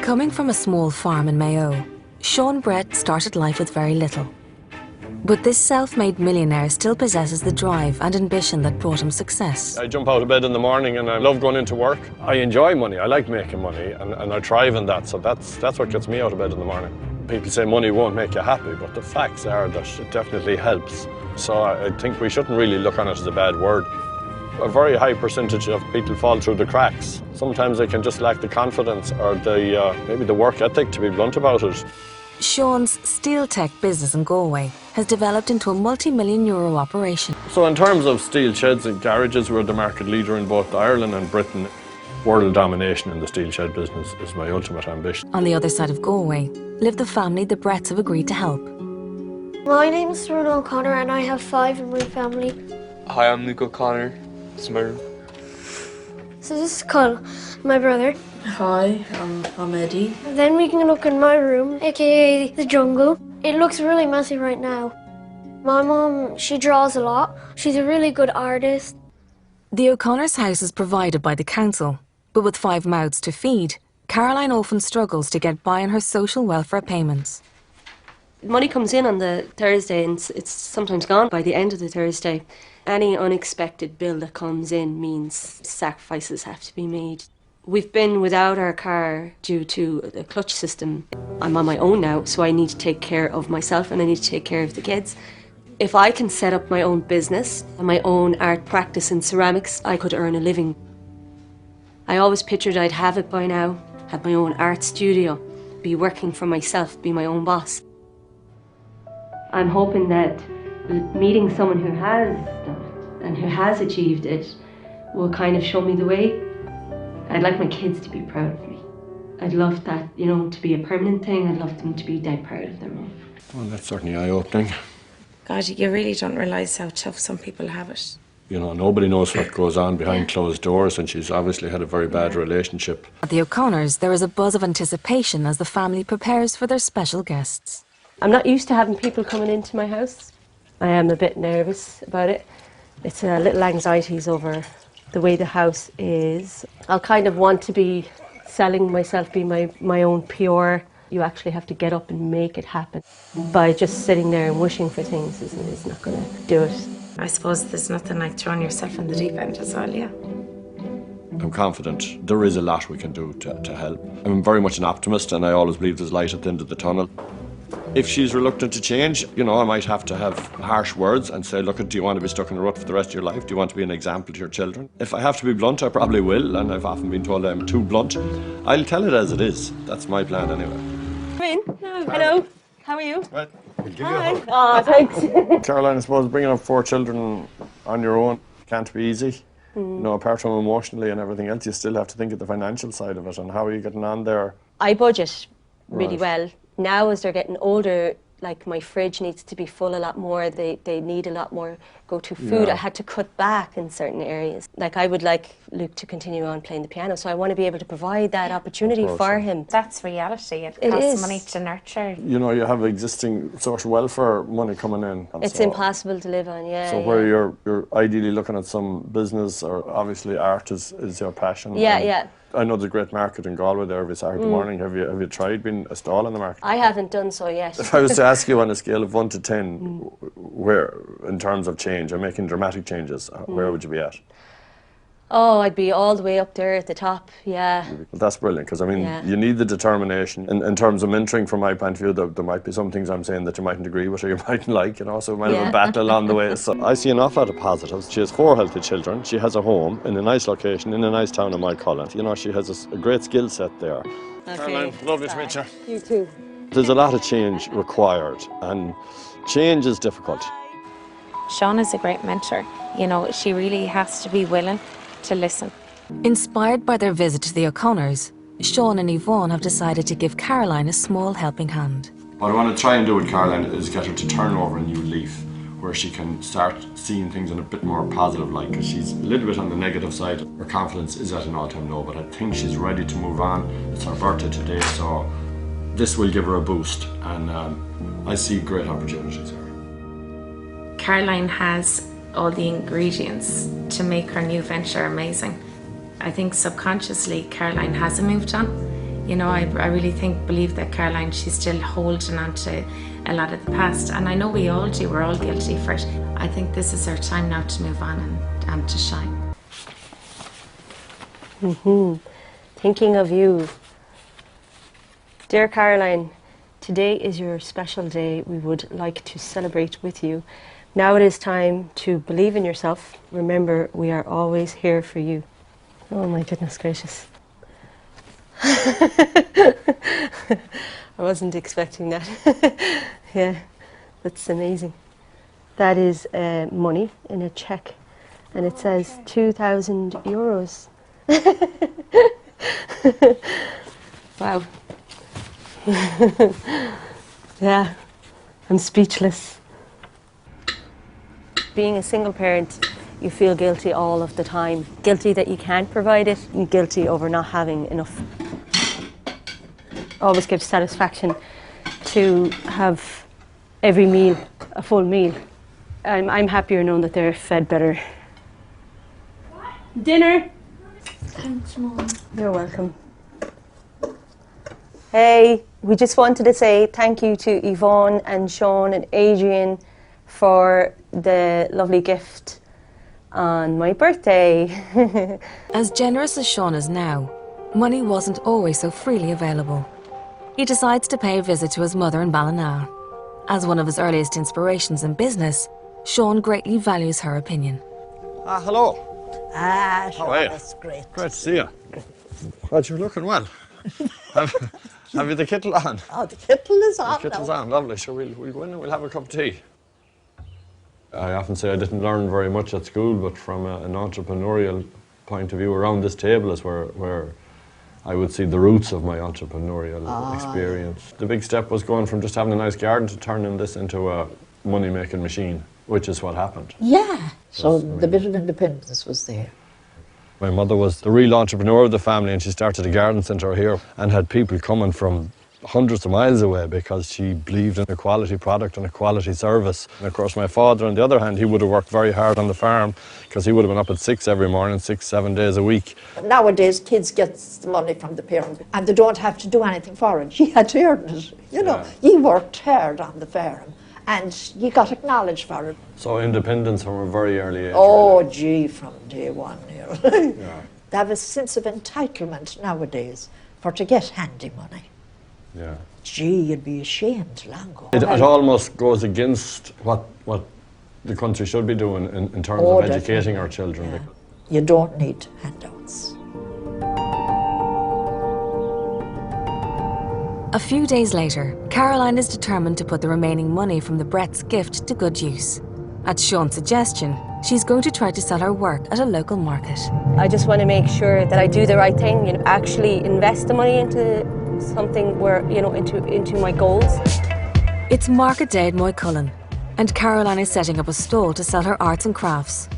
Coming from a small farm in Mayo, Sean Brett started life with very little. But this self-made millionaire still possesses the drive and ambition that brought him success. I jump out of bed in the morning and I love going into work. I enjoy money, I like making money, and I thrive in that, so that's what gets me out of bed in the morning. People say money won't make you happy, but the facts are that it definitely helps. So I think we shouldn't really look on it as a bad word. A very high percentage of people fall through the cracks. Sometimes they can just lack the confidence or maybe the work ethic, to be blunt about it. Sean's Steeltech business in Galway has developed into a multi-million-euro operation. So in terms of steel sheds and garages, we're the market leader in both Ireland and Britain. World domination in the steel shed business is my ultimate ambition. On the other side of Galway live the family the Bretts have agreed to help. My name is Ron O'Connor and I have 5 in my family. Hi, I'm Luke O'Connor. This is my room. So this is Cole, my brother. Hi, I'm Eddie. Then we can look in my room, aka the jungle. It looks really messy right now. My mom, she draws a lot. She's a really good artist. The O'Connor's house is provided by the council, but with 5 mouths to feed, Caroline often struggles to get by on her social welfare payments. Money comes in on the Thursday and it's sometimes gone by the end of the Thursday. Any unexpected bill that comes in means sacrifices have to be made. We've been without our car due to the clutch system. I'm on my own now, so I need to take care of myself and I need to take care of the kids. If I can set up my own business and my own art practice in ceramics, I could earn a living. I always pictured I'd have it by now, have my own art studio, be working for myself, be my own boss. I'm hoping that meeting someone who has done it and who has achieved it will kind of show me the way. I'd like my kids to be proud of me. I'd love that, you know, to be a permanent thing. I'd love them to be dead proud of their mum. Well, that's certainly eye-opening. God, you really don't realise how tough some people have it. You know, nobody knows what goes on behind closed doors, and she's obviously had a very bad relationship. At the O'Connors, there is a buzz of anticipation as the family prepares for their special guests. I'm not used to having people coming into my house. I am a bit nervous about it. It's a little anxieties over the way the house is. I'll kind of want to be selling myself, be my own PR. You actually have to get up and make it happen. By just sitting there and wishing for things is not going to do it. I suppose there's nothing like throwing yourself in the deep end as well, yeah. I'm confident there is a lot we can do to help. I'm very much an optimist and I always believe there's light at the end of the tunnel. If she's reluctant to change, you know, I might have to have harsh words and say, look, do you want to be stuck in a rut for the rest of your life? Do you want to be an example to your children? If I have to be blunt, I probably will, and I've often been told I'm too blunt. I'll tell it as it is. That's my plan anyway. Come in. Hello. How are you? Right. I'll give you a Hi. hug. Oh, thanks. Caroline, I suppose bringing up 4 children on your own can't be easy. You know, apart from emotionally and everything else, you still have to think of the financial side of it, and how are you getting on there? I budget really Right. well. Now as they're getting older, like my fridge needs to be full a lot more. They need a lot more go-to food. Yeah. I had to cut back in certain areas. Like I would like Luke to continue on playing the piano, so I want to be able to provide that opportunity for him. That's reality. It It costs is. money to nurture. You know, you have existing social welfare money coming in. and It's so- impossible to live on, yeah. So yeah. where you're ideally looking at some business, or obviously art is your passion. Yeah, and yeah. I know there's a great market in Galway there every Saturday morning. Have you tried being a stall in the market? I haven't done so yet. If I was to ask you on a scale of 1 to 10, where, in terms of change, or making dramatic changes, where would you be at? Oh, I'd be all the way up there at the top, yeah. Well, that's brilliant, because I mean, Yeah. you need the determination. In terms of mentoring, from my point of view, there might be some things I'm saying that you mightn't agree with or you mightn't like, you know, so we might have Yeah. a battle along the way. So I see an awful lot of positives. She has 4 healthy children. She has a home in a nice location, in a nice town of Moycullen. You know, she has a great skill set there. Okay. Caroline, lovely to meet you. You too. There's a lot of change required, and change is difficult. Sean is a great mentor. You know, she really has to be willing to listen. Inspired by their visit to the O'Connors, Sean and Yvonne have decided to give Caroline a small helping hand. What I want to try and do with Caroline is get her to turn over a new leaf, where she can start seeing things in a bit more positive light, because she's a little bit on the negative side. Her confidence is at an all-time low, but I think she's ready to move on. It's her birthday today, so this will give her a boost, and I see great opportunities here. Caroline has all the ingredients to make her new venture amazing. I think subconsciously Caroline hasn't moved on. You know, I really believe that Caroline, she's still holding on to a lot of the past. And I know we all do, we're all guilty for it. I think this is our time now to move on and to shine. Thinking of you. Dear Caroline, today is your special day. We would like to celebrate with you. Now it is time to believe in yourself. Remember, we are always here for you. Oh my goodness gracious. I wasn't expecting that. Yeah, that's amazing. That is money in a check, and it says 2,000 euros. Wow. Yeah, I'm speechless. Being a single parent, you feel guilty all of the time. Guilty that you can't provide it, and guilty over not having enough. Always gives satisfaction to have every meal a full meal. I'm happier knowing that they're fed better. Dinner! Thanks, Mum. You're welcome. Hey, we just wanted to say thank you to Yvonne and Sean and Adrian for the lovely gift on my birthday. As generous as Sean is now, money wasn't always so freely available. He decides to pay a visit to his mother in Ballina. As one of his earliest inspirations in business, Sean greatly values her opinion. Hello. Ah, sure, How are you? that's great. Great to see you. Glad you're looking well. have you the kettle on? Oh, the kettle is on The kettle's now. on, lovely. Sure, we'll go in and we'll have a cup of tea. I often say I didn't learn very much at school, but from an entrepreneurial point of view, around this table is where I would see the roots of my entrepreneurial experience. The big step was going from just having a nice garden to turning this into a money-making machine, which is what happened. Yeah, so the bit of independence was there. My mother was the real entrepreneur of the family, and she started a garden centre here and had people coming from hundreds of miles away because she believed in a quality product and a quality service. And of course my father, on the other hand, he would have worked very hard on the farm because he would have been up at 6 every morning, 6-7 days a week. Nowadays, kids get the money from the parents and they don't have to do anything for it. She had to earn it. You know, you worked hard on the farm and you got acknowledged for it. So independence from a very early age. Oh, really. gee, from day one. You know. They have a sense of entitlement nowadays for to get handy money. Yeah. Gee, you'd be ashamed long ago. It almost goes against what the country should be doing in terms Oh, of educating definitely. our children. Yeah. You don't need handouts. A few days later, Caroline is determined to put the remaining money from the Brett's gift to good use. At Sean's suggestion, she's going to try to sell her work at a local market. I just want to make sure that I do the right thing, you know, actually invest the money into something where, you know, into my goals. It's market day at Moycullen, and Caroline is setting up a stall to sell her arts and crafts,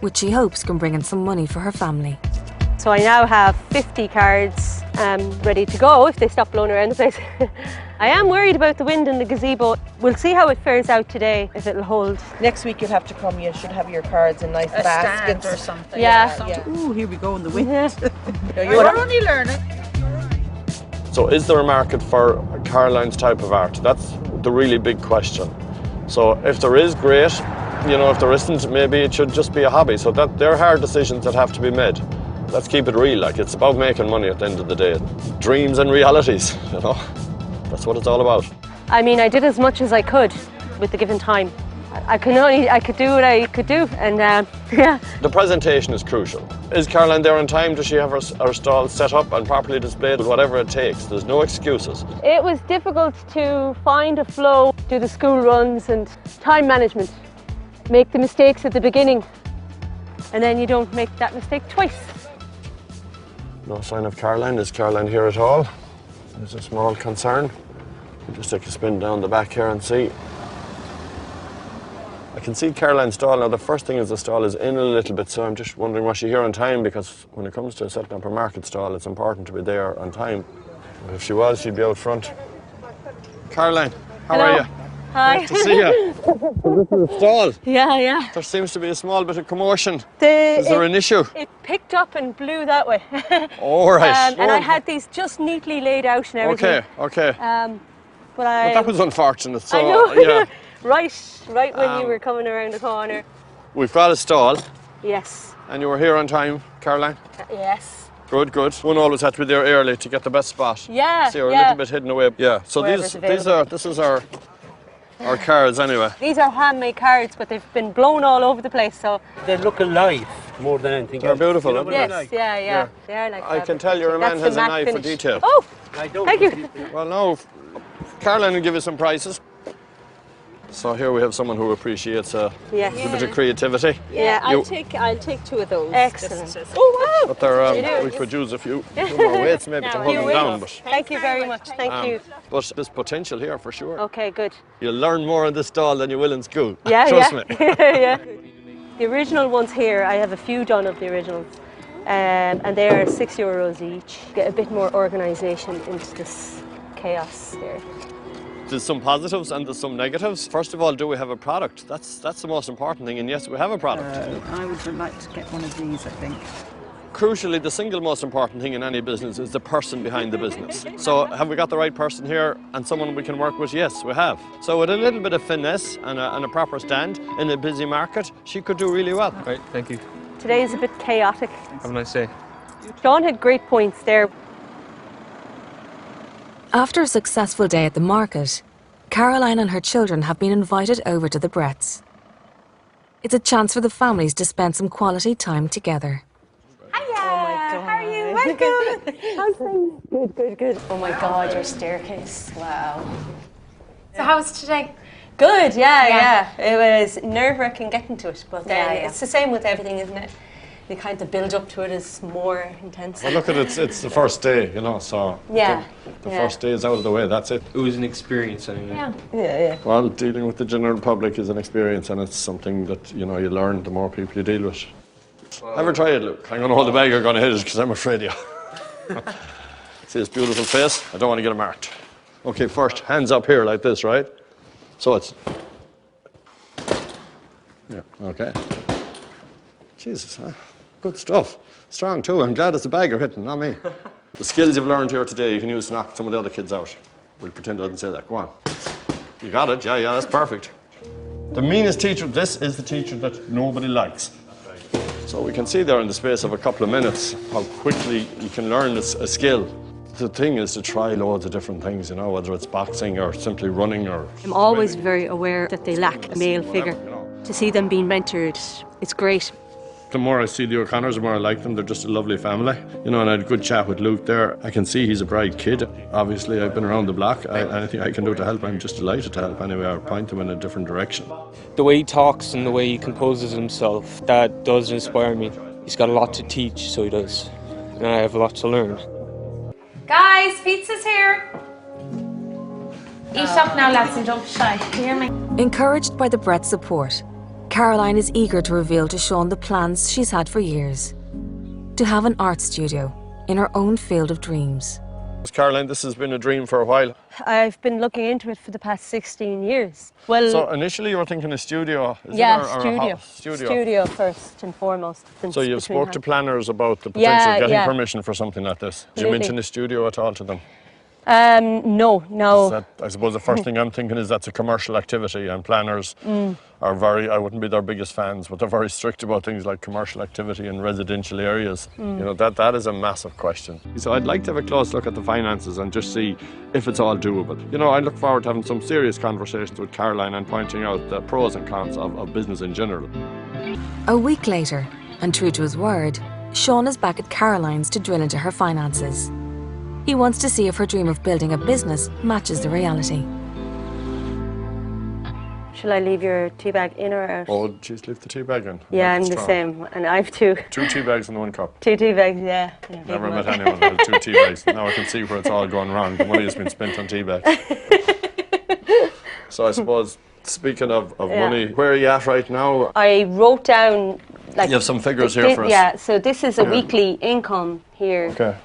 which she hopes can bring in some money for her family. So I now have 50 cards ready to go if they stop blowing around the place. I am worried about the wind in the gazebo. We'll see how it fares out today, if it'll hold. Next week you'll have to come, you should have your cards in nice baskets or something. Yeah. Ooh, here we go in the wind. Yeah. You're only learning. So is there a market for Caroline's type of art? That's the really big question. So if there is, great. You know, if there isn't, maybe it should just be a hobby. So that there are hard decisions that have to be made. Let's keep it real, like it's about making money at the end of the day. Dreams and realities, you know. That's what it's all about. I mean, I did as much as I could with the given time. I could do what I could do, and yeah. The presentation is crucial. Is Caroline there on time? Does she have her stall set up and properly displayed? Whatever it takes, there's no excuses. It was difficult to find a flow, do the school runs and time management. Make the mistakes at the beginning, and then you don't make that mistake twice. No sign of Caroline. Is Caroline here at all? There's a small concern. We'll just take a spin down the back here and see. I can see Caroline's stall. Now the first thing is the stall is in a little bit, so I'm just wondering was she here on time, because when it comes to setting up a market stall, it's important to be there on time. If she was, she'd be out front. Caroline, how Hello. are you? Hi. Nice to see you. So this is a stall. Yeah. There seems to be a small bit of commotion. Is It there an issue? picked up and blew that way. All right. And I had these just neatly laid out and everything. Okay. But That was unfortunate. So, I know. yeah. right when you were coming around the corner. We've got a stall. Yes. And you were here on time, Caroline? Yes. Good. One always had to be there early to get the best spot. Yeah. So you're a little bit hidden away. Yeah. So Wherever's this is our cards anyway. These are handmade cards, but they've been blown all over the place. So They look alive more than anything they're else. beautiful. You know what yes, I like? yeah. They are like I that. can tell you're a man That's has the an matte eye for finish. detail. Oh, I don't. thank you. Well, no, Caroline will give you some prices. So here we have someone who appreciates a bit of creativity. Yeah, I'll take 2 of those. Excellent. Oh wow! But there, we could use a few more weights maybe to hold them down. But, Thank you very much. Thank you. but there's potential here for sure. Okay, good. You'll learn more in this stall than you will in school. Yeah, Trust me. yeah. The original ones here, I have a few done of the originals, and they are €6 each. Get a bit more organisation into this chaos there. There's some positives and there's some negatives. First of all, do we have a product? That's the most important thing, and yes, we have a product. I would like to get one of these, I think. Crucially, the single most important thing in any business is the person behind the business. So have we got the right person here and someone we can work with? Yes, we have. So with a little bit of finesse and a proper stand in a busy market, she could do really well. Right, thank you. Today is a bit chaotic. Have a nice day. Sean had great points there. After a successful day at the market, Caroline and her children have been invited over to the Bretts. It's a chance for the families to spend some quality time together. How are you? Welcome. How's things? Good. Oh my God, your staircase. Wow. So how was today? Good, yeah. It was nerve-wracking getting to it, but then Yeah. it's the same with everything, isn't it? The kind of build up to it is more intense. Well, look at it, it's the first day, you know, so Yeah. the first day is out of the way, that's it. It was an experience anyway. Yeah. Well, dealing with the general public is an experience, and it's something that, you know, you learn the more people you deal with. Ever try it, Luke? I'm going to hold the bag, you're going to hit it, because I'm afraid of you. See this beautiful face? I don't want to get it marked. Okay, first, hands up here like this, right? So it's... Yeah, okay. Jesus, huh? Good stuff. Strong too. I'm glad it's a bag you're hitting, not me. The skills you've learned here today, you can use to knock some of the other kids out. We'll pretend I didn't say that. Go on. You got it? Yeah, that's perfect. The meanest teacher, this is the teacher that nobody likes. So we can see there in the space of a couple of minutes how quickly you can learn a skill. The thing is to try loads of different things, you know, whether it's boxing or simply running or... I'm always very aware that they lack a male figure. To see them being mentored, it's great. The more I see the O'Connors, the more I like them. They're just a lovely family. You know, and I had a good chat with Luke there. I can see he's a bright kid. Obviously, I've been around the block. Anything I can do to help, I'm just delighted to help anyway, or point them in a different direction. The way he talks and the way he composes himself, that does inspire me. He's got a lot to teach, so he does. And I have a lot to learn. Guys, pizza's here. Eat up now, lads, and don't shy. You hear me? Encouraged by the Brett's support, Caroline is eager to reveal to Sean the plans she's had for years. To have an art studio in her own field of dreams. Caroline, this has been a dream for a while. I've been looking into it for the past 16 years. Well, So initially you were thinking a studio, is yeah, it? Or studio. a studio. Studio first and foremost. So you spoke to planners about the potential Yeah, of getting yeah. permission for something like this. Did you Absolutely. mention a studio at all to them? No. I suppose the first thing I'm thinking is that's a commercial activity, and planners are very, I wouldn't be their biggest fans, but they're very strict about things like commercial activity in residential areas. You know, that is a massive question. So I'd like to have a close look at the finances and just see if it's all doable. You know, I look forward to having some serious conversations with Caroline and pointing out the pros and cons of business in general. A week later, and true to his word, Sean is back at Caroline's to drill into her finances. He wants to see if her dream of building a business matches the reality. Shall I leave your tea bag in or out? Oh, geez, leave the tea bag in. Yeah, I'm That's the strong. same. And I've two. 2 tea bags and 1 cup. 2 tea bags, yeah. Never met anyone who had 2 tea bags. Now I can see where it's all gone wrong. The money has been spent on tea bags. So I suppose, speaking of money, where are you at right now? I wrote down... like You have some figures here for us. Yeah, so this is a weekly income here. Okay.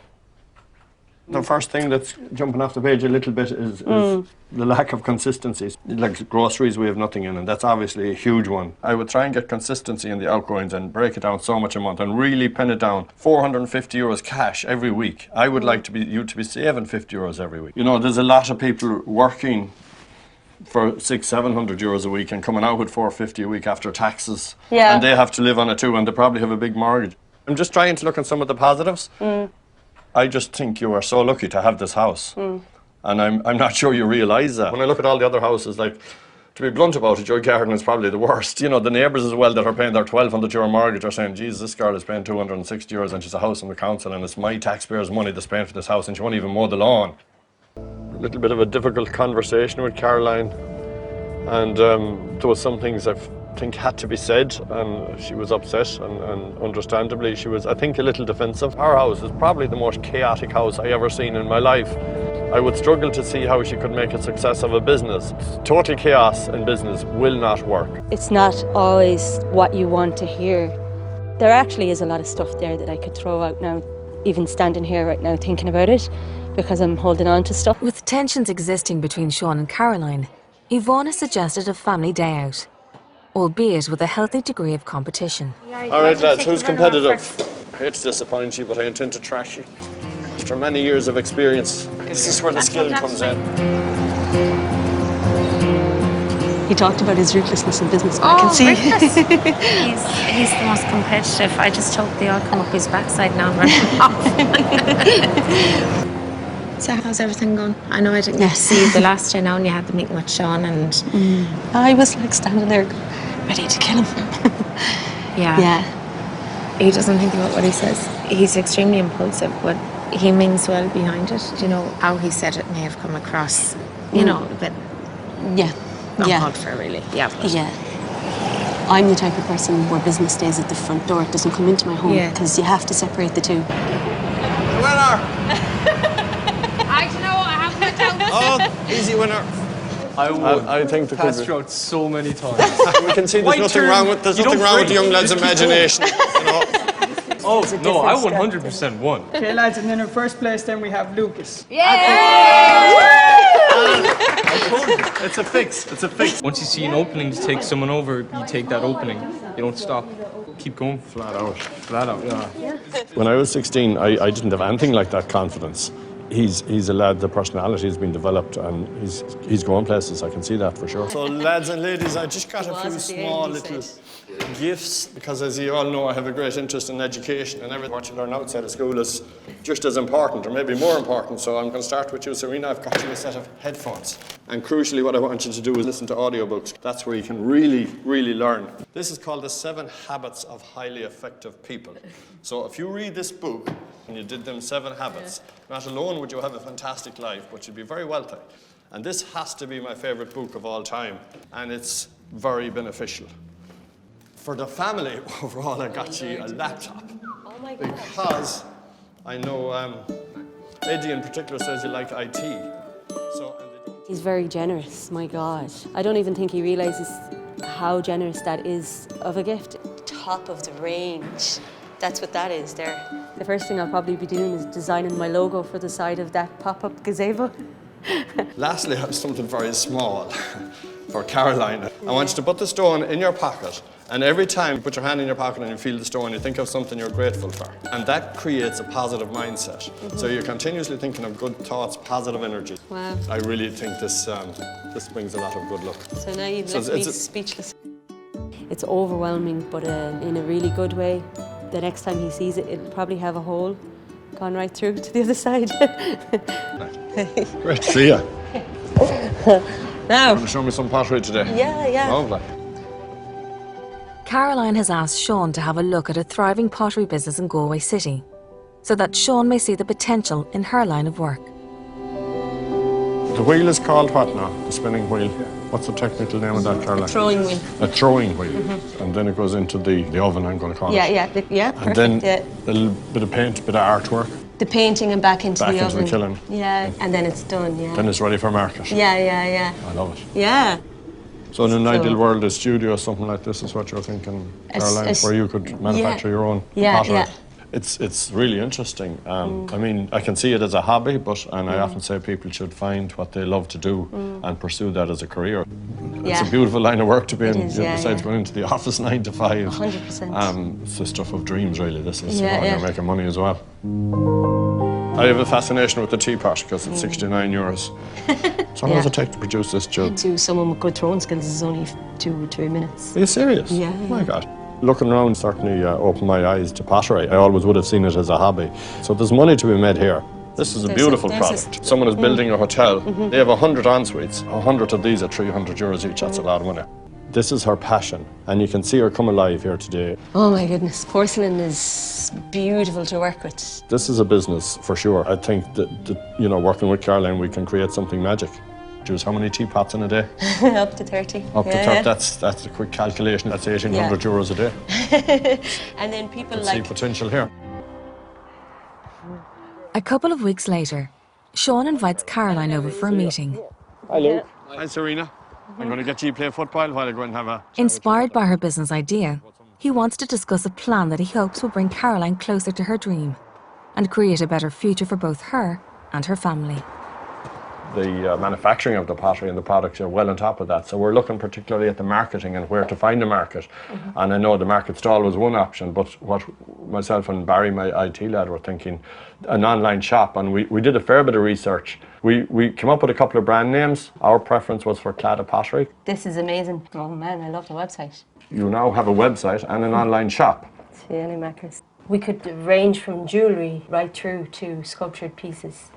The first thing that's jumping off the page a little bit is the lack of consistency. Like groceries, we have nothing in, and that's obviously a huge one. I would try and get consistency in the outgoings and break it down so much a month and really pin it down. 450 euros cash every week. I would like you to be saving 50 euros every week. You know, there's a lot of people working for 600-700 euros a week and coming out with 450 a week after taxes. Yeah. And they have to live on it too, and they probably have a big mortgage. I'm just trying to look at some of the positives. I just think you are so lucky to have this house. And I'm not sure you realise that. When I look at all the other houses, like, to be blunt about it, your garden is probably the worst. You know, the neighbours as well that are paying their 1,200 euro mortgage are saying, geez, this girl is paying 260 euros and she's a house in the council and it's my taxpayers' money that's paying for this house and she won't even mow the lawn. A little bit of a difficult conversation with Caroline, and there was some things I think had to be said, and she was upset, and understandably she was, I think, a little defensive. Our house is probably the most chaotic house I ever seen in my life. I would struggle to see how she could make a success of a business. Total chaos in business will not work. It's not always what you want to hear. There actually is a lot of stuff there that I could throw out now, even standing here right now thinking about it, because I'm holding on to stuff. With tensions existing between Sean and Caroline, Yvonne has suggested a family day out, albeit with a healthy degree of competition. All right, lads, who's competitive? I hate to disappoint you, but I intend to trash you. After many years of experience, this is where the skill comes in. He talked about his ruthlessness in business, I can see. Ruthless. he's the most competitive. I just hope they all come up his backside now and run him off. So how's everything going? I know I didn't get to see you the last year now, and you had the meeting with Sean, and I was like standing there ready to kill him. yeah. He doesn't think about what he says. He's extremely impulsive, but he means well behind it. You know, how he said it may have come across, you know, a bit uncalled for, really. Yeah. I'm the type of person where business stays at the front door. It doesn't come into my home because you have to separate the two. Winner! I don't know, I haven't looked out. Oh, easy winner. I think the passed out so many times. We can see there's nothing wrong with the young lad's imagination. You know? Oh, no, I 100% won. Okay, lads, and then in first place, then we have Lucas. Yay! I told you, it's a fix. It's a fix. Once you see an opening to take someone over, you take that opening. You don't stop. Keep going. Flat out. Flat out, yeah. When I was 16, I didn't have anything like that confidence. He's a lad, the personality has been developed and he's going places, I can see that for sure. So lads and ladies, I just got a few small little gifts because as you all know I have a great interest in education and everything what you learn outside of school is just as important or maybe more important. So I'm going to start with you, Serena. I've got you a set of headphones. And crucially what I want you to do is listen to audiobooks. That's where you can really, really learn. This is called The 7 Habits of Highly Effective People. So if you read this book and you did them 7 habits, not alone would you have a fantastic life, but you'd be very wealthy. And this has to be my favorite book of all time, and it's very beneficial. For the family, overall, I got you a laptop. Oh my God. Because I know Eddie in particular says you like IT. He's very generous, my God. I don't even think he realises how generous that is of a gift. Top of the range. That's what that is there. The first thing I'll probably be doing is designing my logo for the side of that pop-up gazebo. Lastly, I have something very small for Caroline. I want you to put the stone in your pocket, and every time you put your hand in your pocket and you feel the stone, you think of something you're grateful for. And that creates a positive mindset. So you're continuously thinking of good thoughts, positive energy. Wow. I really think this brings a lot of good luck. So now you've left me speechless. It's overwhelming, but in a really good way. The next time he sees it, it'll probably have a hole gone right through to the other side. Great to see you. Now. You want to show me some pottery today? Yeah. Lovely. Caroline has asked Sean to have a look at a thriving pottery business in Galway City, so that Sean may see the potential in her line of work. The wheel is called what now? The spinning wheel? What's the technical name of that, Caroline? A throwing wheel. A throwing wheel. And then it goes into the oven, I'm going to call it. Yeah, perfect. And then a little bit of paint, a bit of artwork. The painting and back into the oven. Back into the kiln. Yeah, and then it's done, Then it's ready for market. Yeah. I love it. Yeah. So in an ideal world, a studio, something like this is what you're thinking, Caroline, where you could manufacture your own pottery. It's really interesting. I mean, I can see it as a hobby, and I often say people should find what they love to do and pursue that as a career. It's a beautiful line of work to be in, besides going into the office 9 to 5. 100%. It's the stuff of dreams, really. This is you're making money as well. I have a fascination with the teapot because it's 69 euros. So how long does it take to produce this jug? To someone with good throwing skills is only 2 or 3 minutes. Are you serious? Yeah. Oh my God. Looking around certainly opened my eyes to pottery. I always would have seen it as a hobby. So there's money to be made here. This is a beautiful product. Someone is building a hotel. They have 100 en-suites. 100 of these at 300 euros each. That's a lot of money. This is her passion, and you can see her come alive here today. Oh my goodness, porcelain is beautiful to work with. This is a business for sure. I think that you know, working with Caroline, we can create something magic. Choose how many teapots in a day? Up to 30. Up to 30. That's a quick calculation. That's 1,800 euros a day. And then people see potential here. A couple of weeks later, Sean invites Caroline over for a meeting. Hi, Luke. Hi, Serena. I'm going to get you to play football while I go and have a... Inspired by her business idea, he wants to discuss a plan that he hopes will bring Caroline closer to her dream and create a better future for both her and her family. The manufacturing of the pottery and the products are well on top of that. So we're looking particularly at the marketing and where to find the market. And I know the market stall was one option, but what myself and Barry, my IT lad, were thinking, an online shop. And we did a fair bit of research. We came up with a couple of brand names. Our preference was for Claddagh Pottery. This is amazing. Oh man, I love the website. You now have a website and an online shop. It's really macros. We could range from jewellery right through to sculptured pieces.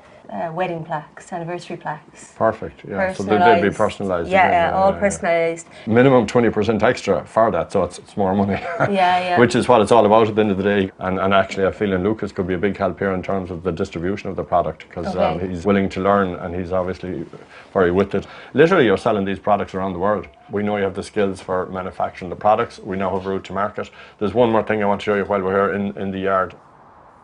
Wedding plaques, anniversary plaques. Perfect, yeah. So they'd be personalised. Yeah, all personalised. Minimum 20% extra for that, so it's more money. Yeah. Which is what it's all about at the end of the day. And actually I feel Lucas could be a big help here in terms of the distribution of the product, because he's willing to learn and he's obviously very with it. Literally you're selling these products around the world. We know you have the skills for manufacturing the products. We now have a route to market. There's one more thing I want to show you while we're here in the yard.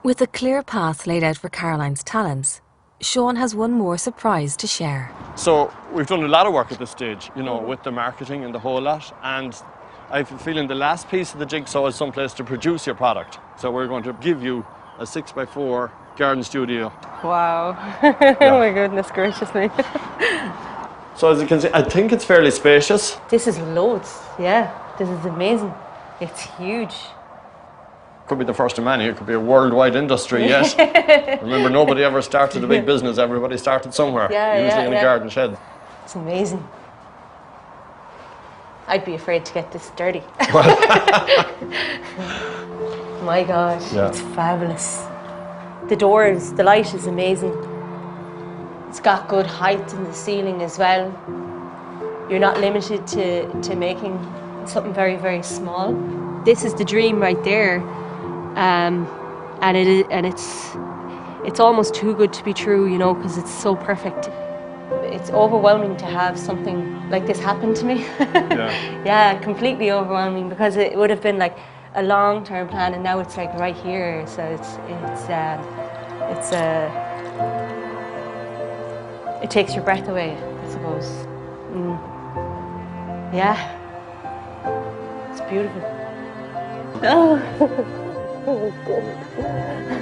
With a clear path laid out for Caroline's talents, Sean has one more surprise to share. So we've done a lot of work at this stage, you know, with the marketing and the whole lot, and I have a feeling the last piece of the jigsaw is someplace to produce your product. So we're going to give you a 6x4 garden studio. Wow. Oh my goodness gracious me. So as you can see, I think it's fairly spacious. This is loads, yeah. This is amazing. It's huge. Could be the first of many. It could be a worldwide industry yet. Remember, nobody ever started a big business. Everybody started somewhere, usually in a garden shed. It's amazing. I'd be afraid to get this dirty. My God, it's fabulous. The doors, the light is amazing. It's got good height in the ceiling as well. You're not limited to making something very, very small. This is the dream right there. And it's almost too good to be true, you know, because it's so perfect. It's overwhelming to have something like this happen to me. Yeah, completely overwhelming, because it would have been like a long-term plan, and now it's like right here. So it takes your breath away, I suppose. Yeah, it's beautiful. Oh.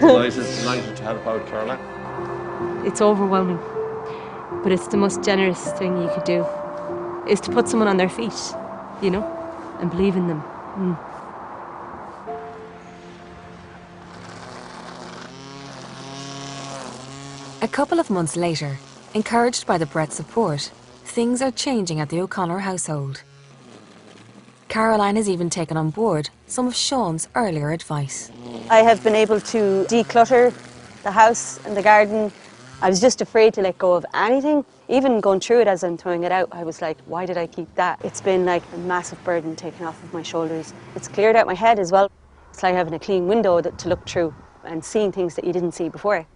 Delighted to help out, Caroline. It's overwhelming, but it's the most generous thing you could do, is to put someone on their feet, you know, and believe in them. A couple of months later, encouraged by the Brett support, things are changing at the O'Connor household. Caroline has even taken on board some of Sean's earlier advice. I have been able to declutter the house and the garden. I was just afraid to let go of anything. Even going through it as I'm throwing it out, I was like, why did I keep that? It's been like a massive burden taken off of my shoulders. It's cleared out my head as well. It's like having a clean window to look through and seeing things that you didn't see before.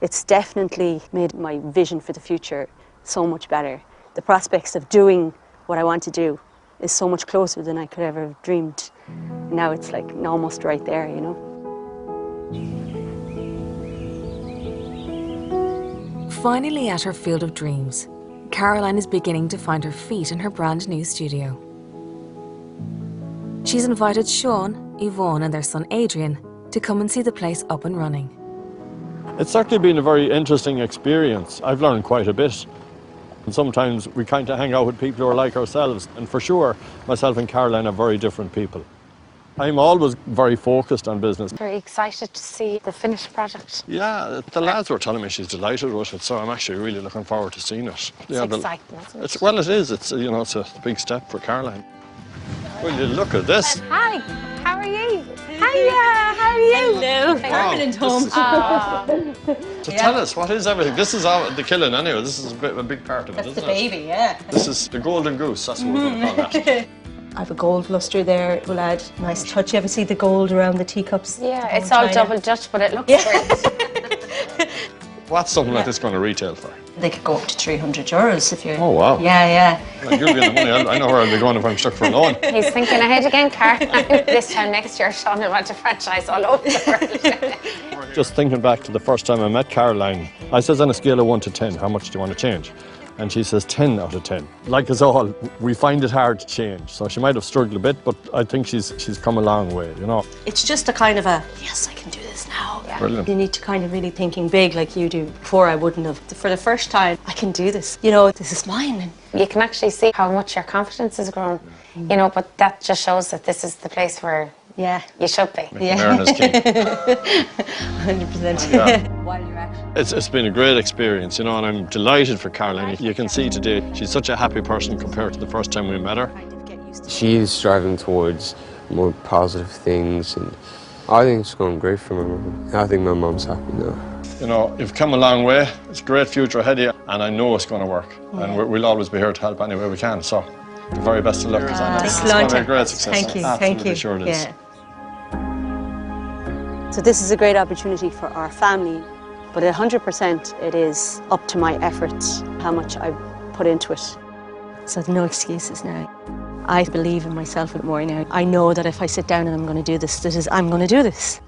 It's definitely made my vision for the future so much better. The prospects of doing what I want to do is so much closer than I could ever have dreamed. Now it's like almost right there, you know. Finally at her field of dreams, Caroline is beginning to find her feet in her brand new studio. She's invited Sean, Yvonne and their son Adrian to come and see the place up and running. It's certainly been a very interesting experience. I've learned quite a bit. And sometimes we kind of hang out with people who are like ourselves, and for sure, myself and Caroline are very different people. I'm always very focused on business. Very excited to see the finished product. Yeah, the lads were telling me she's delighted with it, so I'm actually really looking forward to seeing it. It's exciting, isn't it? Well, it is. It's it's a big step for Caroline. Well, you look at this. Hi, how are you? Hiya, how are you? Hello. Permanent home. So tell us, what is everything? This is the killing anyway. This is a big part of it, isn't it? That's the baby, yeah. This is the golden goose. That's what we're going to call that. I have a gold lustre there. It will add nice touch. You ever see the gold around the teacups? Yeah, it's all double Dutch, but it looks great. What's something like this going to retail for? They could go up to €300 if you're... Oh, wow. Yeah. Like, you'll be in the money. I know where I'll be going if I'm stuck for a loan. He's thinking ahead again, Caroline. This time next year, Sean will want to franchise all over the world. Just thinking back to the first time I met Caroline, I says on a scale of 1 to 10, how much do you want to change? And she says 10 out of 10. Like us all, we find it hard to change. So she might have struggled a bit, but I think she's come a long way, you know. It's just a kind of a, yes, I can do this now. Yeah. Brilliant. You need to kind of really thinking big like you do. Before I wouldn't have. For the first time, I can do this. You know, this is mine. You can actually see how much your confidence has grown. You know, but that just shows that this is the place where you should be. Yeah. 100%. Yeah. It's been a great experience, you know, and I'm delighted for Caroline. You can see today she's such a happy person compared to the first time we met her. She's striving towards more positive things, and I think it's going great for my mum. I think my mum's happy now. You know, you've come a long way. It's a great future ahead of you, and I know it's going to work. Yeah. And we'll always be here to help any way we can. So, the very best of luck. It's going to be a great success. Thank you. Absolutely sure it is. Yeah. So this is a great opportunity for our family, but 100% it is up to my efforts, how much I put into it. So no excuses now. I believe in myself more now. I know that if I sit down and I'm going to do this, I'm going to do this.